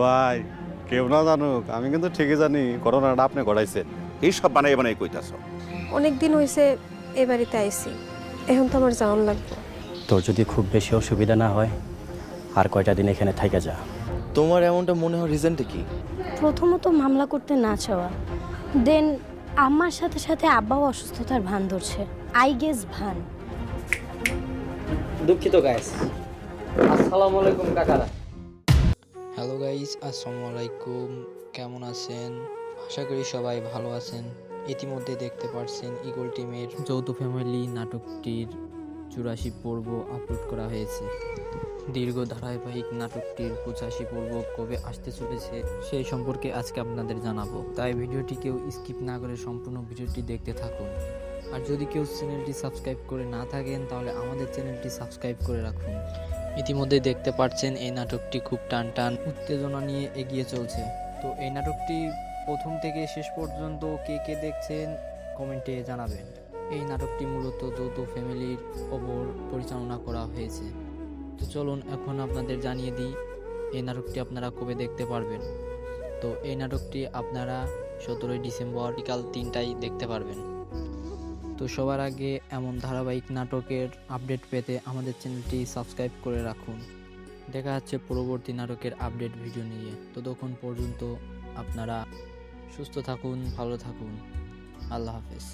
ভাই কেউ না জানুক আমি কিন্তু ঠিকই জানি ঘটনাটা আপনি ঘটাইছেন। এইসব বানাই বানাই কইতাছ। অনেক দিন হয়েছে এ বাড়িতে আইছি, এখন তো আমার যাওয়ান লাগবে। তোর যদি খুব বেশি অসুবিধা না হয় আর কয়টা দিন এখানে থাইকা যা। তোমার এমনটা মনে হয় রিজনটা কি? প্রথমত মামলা করতে না চাওয়া, দেন আম্মার সাথে সাথে আব্বাও অসুস্থতার ভান ধরছে। আই গেস ভান। দুঃখিত গাইস। আসসালামু আলাইকুম কাকারা। হ্যালো গাইস, আসসালামু আলাইকুম। কেমন আছেন? আশা করি সবাই ভালো আছেন। ইতিমধ্যে দেখতে পারছেন ইগল টিমের যৌথ ফ্যামিলি নাটকটির 84 পর্ব আপলোড করা হয়েছে। দীর্ঘ ধারাবাহিক নাটকটির 85 পর্ব কবে আসতে চলেছে সেই সম্পর্কে আজকে আপনাদের জানাবো, তাই ভিডিওটি কেউ স্কিপ না করে সম্পূর্ণ ভিডিওটি দেখতে থাকুন। আর যদি কেউ চ্যানেলটি সাবস্ক্রাইব করে না থাকেন তাহলে আমাদের চ্যানেলটি সাবস্ক্রাইব করে রাখুন। ইতিমধ্যে দেখতে পাচ্ছেন এই নাটকটি খুব টান টান উত্তেজনা নিয়ে এগিয়ে চলছে। তো এই নাটকটি প্রথম থেকে শেষ পর্যন্ত কে কে দেখছেন কমেন্টে জানাবেন। এই নাটকটি মূলত যৌথ ফ্যামিলির ওপর পরিচালনা করা হয়েছে। তো চলুন এখন আপনাদের জানিয়ে দিই এই নাটকটি আপনারা কবে দেখতে পারবেন। তো এই নাটকটি আপনারা 17 ডিসেম্বর বিকাল 3টায় দেখতে পারবেন। তো সবার আগে এমন ধারাবাহিক নাটকের আপডেট পেতে আমাদের চ্যানেলটি সাবস্ক্রাইব করে রাখুন। দেখা যাচ্ছে পরবর্তী নাটকের আপডেট ভিডিও নিয়ে। ততক্ষণ পর্যন্ত আপনারা সুস্থ থাকুন, ভালো থাকুন। আল্লাহ হাফেজ।